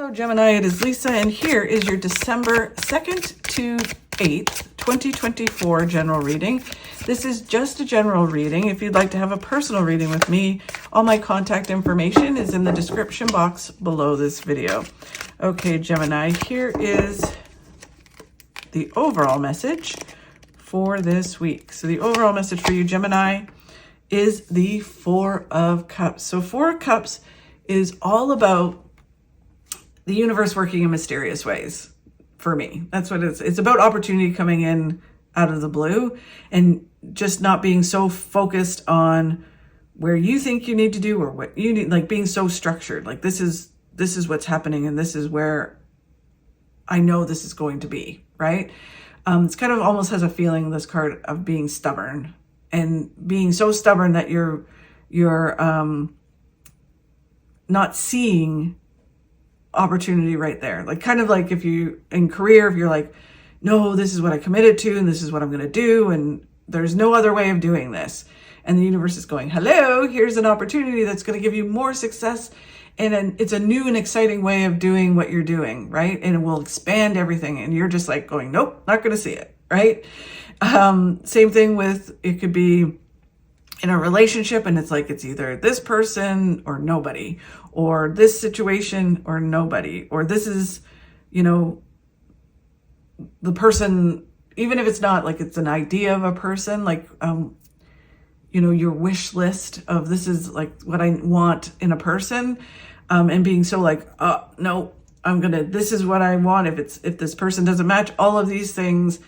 Hello Gemini, it is Lisa, and here is your December 2nd to 8th, 2024 general reading. This is just a general reading. If you'd like to have a personal reading with me, all my contact information is in the description box below this video. Okay, Gemini, here is the overall message for this week. So the overall message for you, Gemini, is the Four of Cups. So Four of Cups is all about the universe working in mysterious ways for me. That's what it's about. Opportunity coming in out of the blue and just not being so focused on where you think you need to do or what you need, like being so structured. Like this is what's happening and this is where I know this is going to be, right? It's kind of almost has a feeling, this card, of being stubborn and being so stubborn that you're not seeing opportunity right there. Like kind of like if you in career, if you're like, no, this is what I committed to and this is what I'm going to do and there's no other way of doing this, and the universe is going, hello, here's an opportunity that's going to give you more success, and it's a new and exciting way of doing what you're doing, right? And it will expand everything, and you're just like going, nope, not going to see it, right? Same thing with, it could be in a relationship and it's like it's either this person or nobody, or this situation or nobody, or this is, the person, even if it's not like it's an idea of a person, like, your wish list of this is like what I want in a person, and being so like, no, this is what I want. If this person doesn't match all of these things,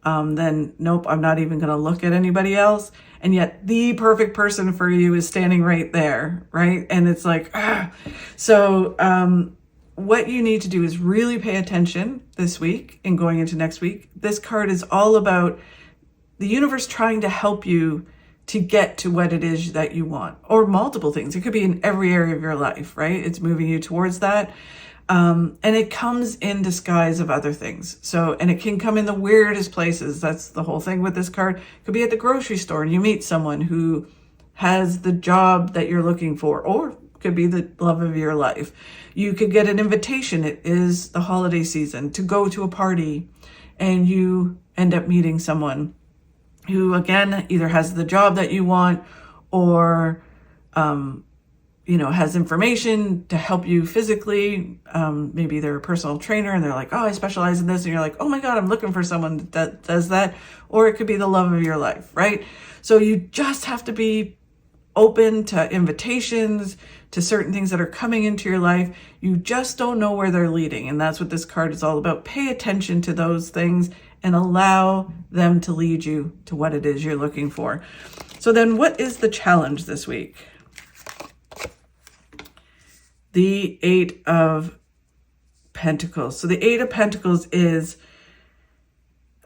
then nope, I'm not even going to look at anybody else. And yet the perfect person for you is standing right there, right? And it's like, So what you need to do is really pay attention this week and going into next week. This card is all about the universe trying to help you to get to what it is that you want, or multiple things. It could be in every area of your life, right? It's moving you towards that. And it comes in disguise of other things. So, and it can come in the weirdest places. That's the whole thing with this card. It could be at the grocery store and you meet someone who has the job that you're looking for, or could be the love of your life. You could get an invitation. It is the holiday season to go to a party and you end up meeting someone who, again, either has the job that you want or, has information to help you physically. Maybe they're a personal trainer and they're like, oh, I specialize in this. And you're like, oh my God, I'm looking for someone that does that. Or it could be the love of your life, right? So you just have to be open to invitations, to certain things that are coming into your life. You just don't know where they're leading. And that's what this card is all about. Pay attention to those things and allow them to lead you to what it is you're looking for. So then what is the challenge this week? The Eight of Pentacles. So the Eight of Pentacles is,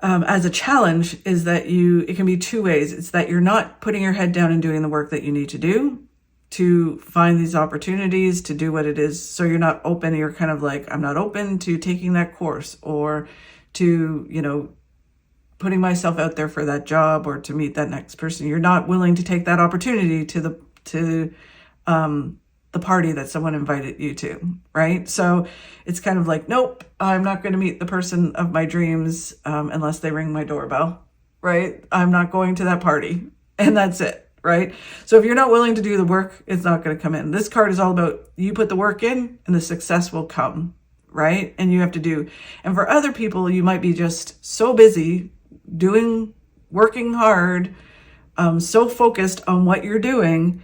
as a challenge, is that it can be two ways. It's that you're not putting your head down and doing the work that you need to do to find these opportunities, to do what it is. So you're not open. You're kind of like, I'm not open to taking that course or to, putting myself out there for that job or to meet that next person. You're not willing to take that opportunity to the party that someone invited you to, right? So it's kind of like, nope, I'm not going to meet the person of my dreams unless they ring my doorbell, right? I'm not going to that party, and that's it, right? So if you're not willing to do the work, it's not going to come in. This card is all about you put the work in and the success will come, right? And you have to do. And for other people, you might be just so busy working hard, so focused on what you're doing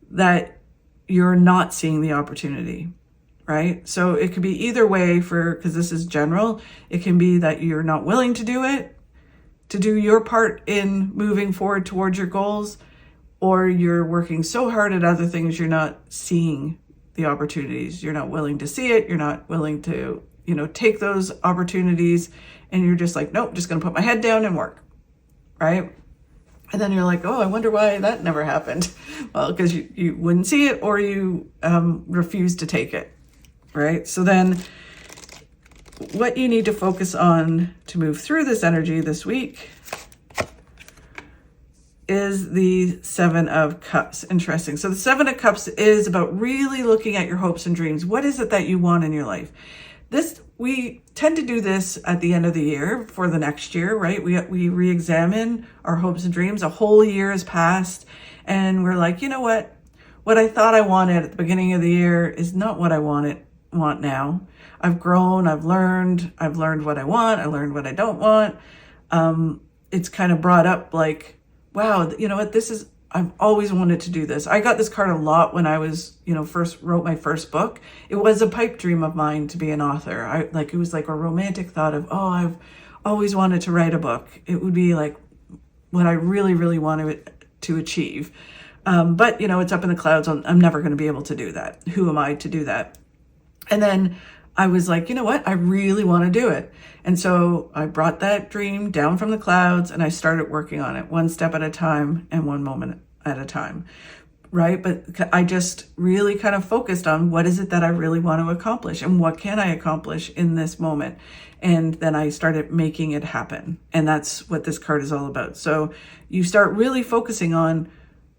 that you're not seeing the opportunity, right? So it could be either way because this is general. It can be that you're not willing to do it, to do your part in moving forward towards your goals, or you're working so hard at other things, you're not seeing the opportunities. You're not willing to see it. You're not willing to, take those opportunities, and you're just like, nope, just going to put my head down and work, right? And then you're like, oh, I wonder why that never happened. Well, because you wouldn't see it or you refuse to take it, right? So then what you need to focus on to move through this energy this week is the Seven of Cups. Interesting. So the Seven of Cups is about really looking at your hopes and dreams. What is it that you want in your life? We tend to do this at the end of the year for the next year, right? We re-examine our hopes and dreams. A whole year has passed and we're like, you know what? What I thought I wanted at the beginning of the year is not what I want now. I've grown, I've learned what I want, I learned what I don't want. It's kind of brought up like, wow, you know what, I've always wanted to do this. I got this card a lot when I was, first wrote my first book. It was a pipe dream of mine to be an author. It was like a romantic thought of, oh, I've always wanted to write a book. It would be like what I really, really wanted to achieve. But it's up in the clouds. I'm never going to be able to do that. Who am I to do that? And then I was like, you know what? I really want to do it. And so I brought that dream down from the clouds and I started working on it one step at a time and one moment at a time, right? But I just really kind of focused on what is it that I really want to accomplish and what can I accomplish in this moment? And then I started making it happen. And that's what this card is all about. So you start really focusing on,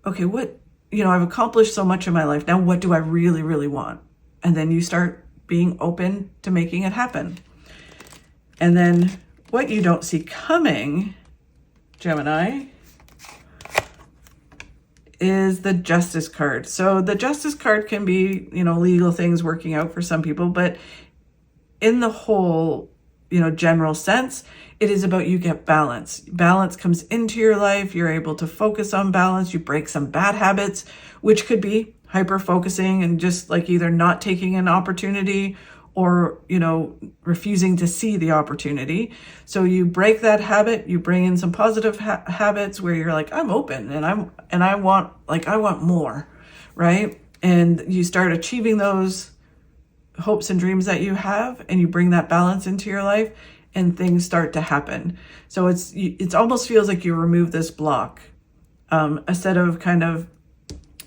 okay, I've accomplished so much in my life. Now, what do I really, really want? And then you start being open to making it happen. And then what you don't see coming, Gemini, is the Justice card. So the Justice card can be, legal things working out for some people, but in the whole, general sense, it is about you get balance. Balance comes into your life. You're able to focus on balance. You break some bad habits, which could be hyper focusing and just like either not taking an opportunity or, refusing to see the opportunity. So you break that habit, you bring in some positive habits where you're like, I'm open and I want more, right? And you start achieving those hopes and dreams that you have and you bring that balance into your life and things start to happen. So it almost feels like you remove this block, instead of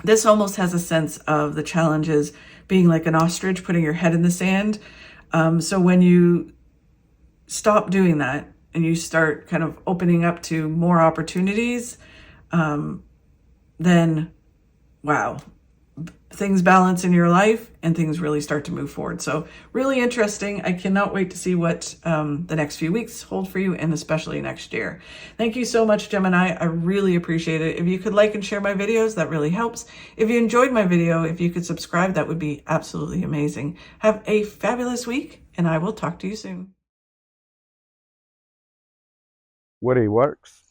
this almost has a sense of the challenges being like an ostrich, putting your head in the sand. So when you stop doing that and you start kind of opening up to more opportunities, then wow, things balance in your life and things really start to move forward. So really interesting. I cannot wait to see what the next few weeks hold for you and especially next year. Thank you so much, Gemini. I really appreciate it. If you could like and share my videos, that really helps. If you enjoyed my video, if you could subscribe, that would be absolutely amazing. Have a fabulous week and I will talk to you soon. Worry works.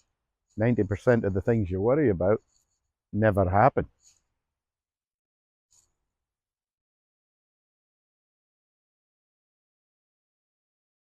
90% of the things you worry about never happen.